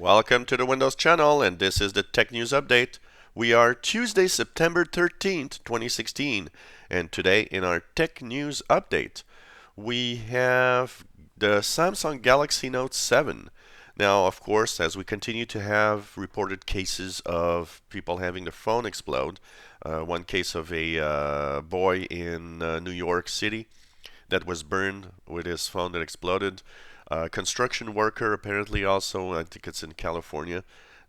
Welcome to the Windows channel, and this is the Tech News Update. We are Tuesday, September 13th, 2016, and today in our Tech News Update, we have the Samsung Galaxy Note 7. Now, of course, as we continue to have reported cases of people having their phone explode, one case of a boy in New York City that was burned with his phone that exploded. Construction worker apparently also, I think it's in California,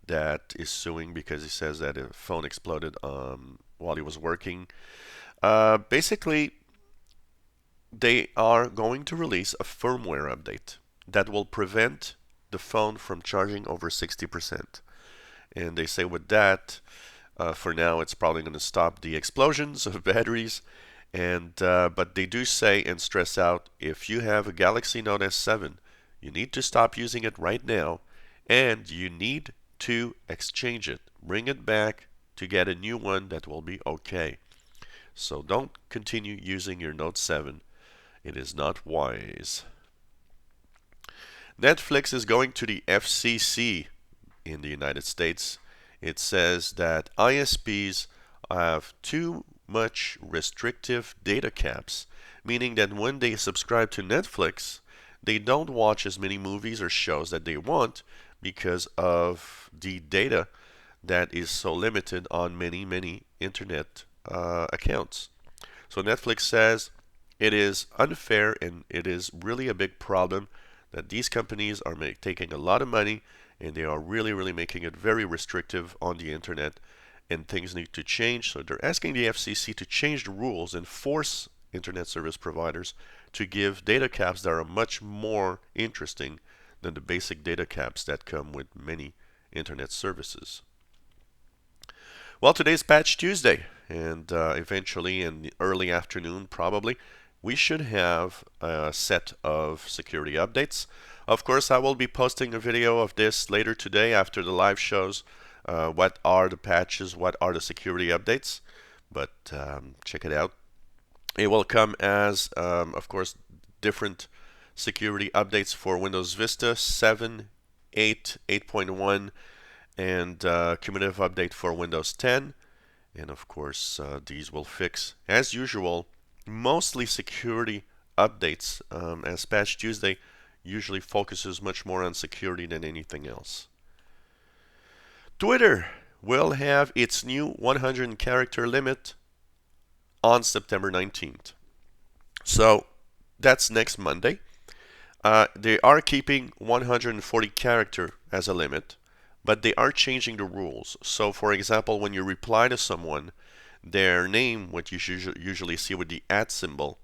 that is suing because he says that a phone exploded while he was working. Basically, they are going to release a firmware update that will prevent the phone from charging over 60%. And they say with that, for now, it's probably going to stop the explosions of batteries. And but they do say and stress out, if you have a Galaxy Note S7, you need to stop using it right now, and you need to exchange it. Bring it back to get a new one that will be okay. So don't continue using your Note 7. It is not wise. Netflix is going to the FCC in the United States. It says that ISPs have too much restrictive data caps, meaning that when they subscribe to Netflix, they don't watch as many movies or shows that they want because of the data that is so limited on many internet accounts. So Netflix says it is unfair and it is really a big problem that these companies are taking a lot of money and they are really making it very restrictive on the internet, and things need to change. So they're asking the FCC to change the rules and force internet service providers to give data caps that are much more interesting than the basic data caps that come with many internet services. Well, today's Patch Tuesday, and eventually in the early afternoon probably, we should have a set of security updates. Of course, I will be posting a video of this later today after the live shows. What are the patches, what are the security updates, but check it out. It will come as, of course, different security updates for Windows Vista 7, 8, 8.1, and cumulative update for Windows 10. And of course, these will fix, as usual, mostly security updates, as Patch Tuesday usually focuses much more on security than anything else. Twitter will have its new 100 character limit on September 19th. So that's next Monday. They are keeping 140 character as a limit, but they are changing the rules. So for example, when you reply to someone, their name, what you usually see with the @ symbol,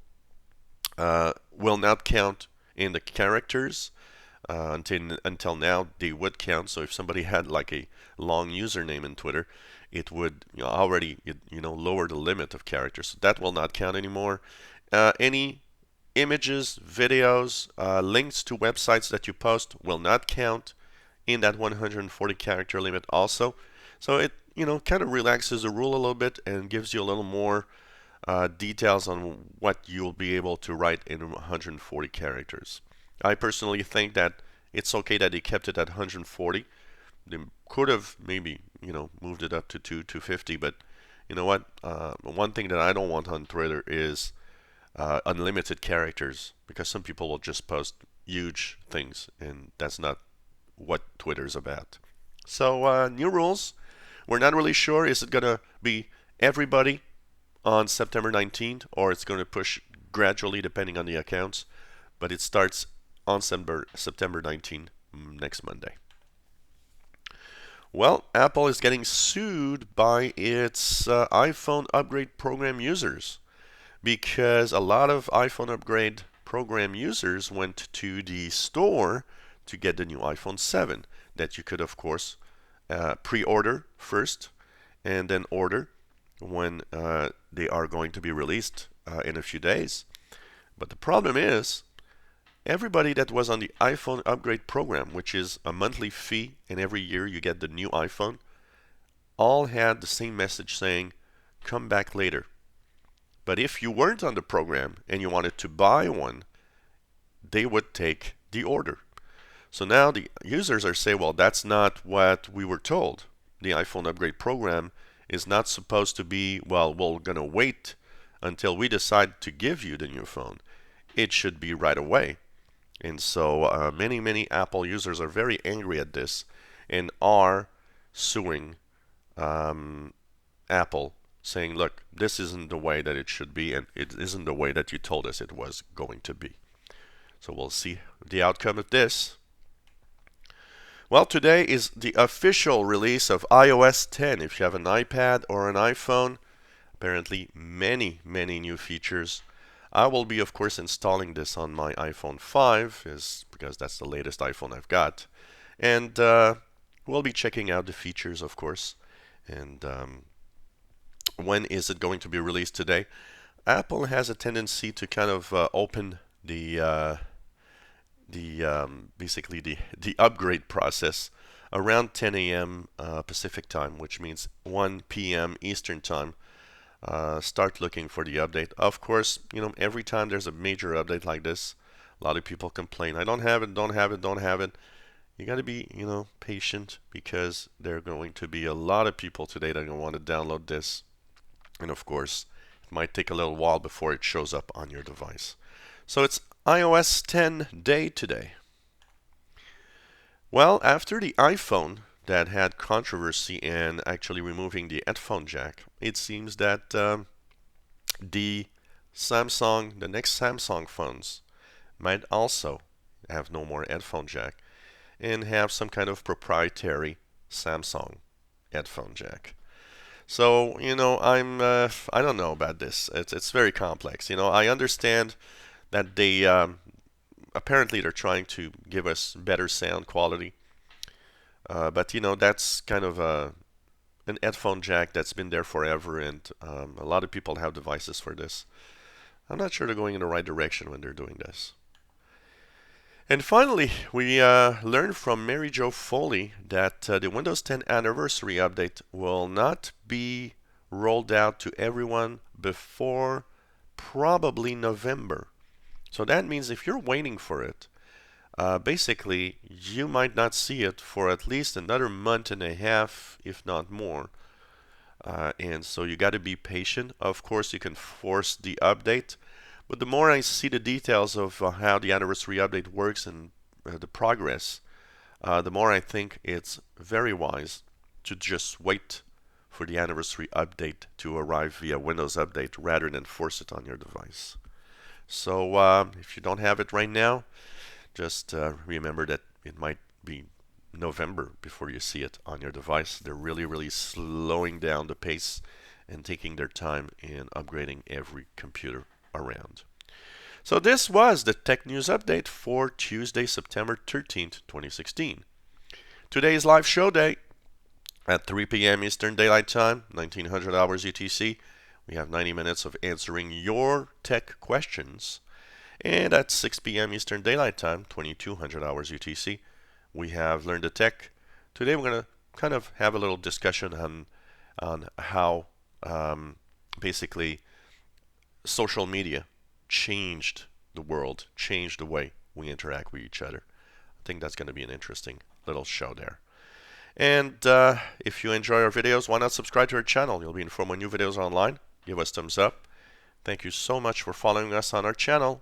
will not count in the characters. Until now, they would count. So if somebody had like a long username in Twitter, it would already lower the limit of characters. So that will not count anymore. Any images, videos, links to websites that you post will not count in that 140 character limit also. So it kind of relaxes the rule a little bit and gives you a little more details on what you'll be able to write in 140 characters. I personally think that it's okay that they kept it at 140. They could have maybe moved it up to 250, but you know what? One thing that I don't want on Twitter is unlimited characters, because some people will just post huge things, and that's not what Twitter's about. So new rules. We're not really sure. Is it gonna be everybody on September 19th, or it's going to push gradually depending on the accounts? But it starts on September 19th, next Monday. Well, Apple is getting sued by its iPhone upgrade program users, because a lot of iPhone upgrade program users went to the store to get the new iPhone 7 that you could, of course, pre-order first and then order when they are going to be released in a few days. But the problem is, everybody that was on the iPhone upgrade program, which is a monthly fee and every year you get the new iPhone, all had the same message saying, come back later. But if you weren't on the program and you wanted to buy one, they would take the order. So now the users are saying, well, that's not what we were told. The iPhone upgrade program is not supposed to be, well, we're going to wait until we decide to give you the new phone. It should be right away. And so many Apple users are very angry at this and are suing Apple, saying, look, this isn't the way that it should be, and it isn't the way that you told us it was going to be. So we'll see the outcome of this. Well, today is the official release of iOS 10. If you have an iPad or an iPhone, apparently many new features. I will be, of course, installing this on my iPhone 5, because that's the latest iPhone I've got. And we'll be checking out the features, of course. And when is it going to be released today? Apple has a tendency to kind of open basically the upgrade process around 10 a.m. Pacific time, which means 1 p.m. Eastern time. Start looking for the update. Of course, every time there's a major update like this, a lot of people complain, I don't have it, don't have it, don't have it. You got to be, patient, because there are going to be a lot of people today that are going to want to download this. And of course, it might take a little while before it shows up on your device. So it's iOS 10 day today. Well, after the iPhone that had controversy in actually removing the headphone jack, it seems that the next Samsung phones might also have no more headphone jack and have some kind of proprietary Samsung headphone jack. So, I don't know about this. It's very complex. I understand that they apparently they're trying to give us better sound quality. But that's kind of an headphone jack that's been there forever, and a lot of people have devices for this. I'm not sure they're going in the right direction when they're doing this. And finally, we learned from Mary Jo Foley that the Windows 10 anniversary update will not be rolled out to everyone before probably November. So that means if you're waiting for it, basically you might not see it for at least another month and a half, if not more. And so you got to be patient. Of course, you can force the update, but the more I see the details of how the anniversary update works and the progress, the more I think it's very wise to just wait for the anniversary update to arrive via Windows Update rather than force it on your device. So if you don't have it right now, just remember that it might be November before you see it on your device. They're really slowing down the pace and taking their time in upgrading every computer around. So this was the Tech News Update for Tuesday, September 13th, 2016. Today's live show day at 3 p.m. Eastern Daylight Time, 1900 hours UTC. We have 90 minutes of answering your tech questions. And at 6 p.m. Eastern Daylight Time, 2200 hours UTC, we have Learn the Tech. Today we're going to kind of have a little discussion on how basically social media changed the world, changed the way we interact with each other. I think that's going to be an interesting little show there. And if you enjoy our videos, why not subscribe to our channel? You'll be informed when new videos are online. Give us thumbs up. Thank you so much for following us on our channel.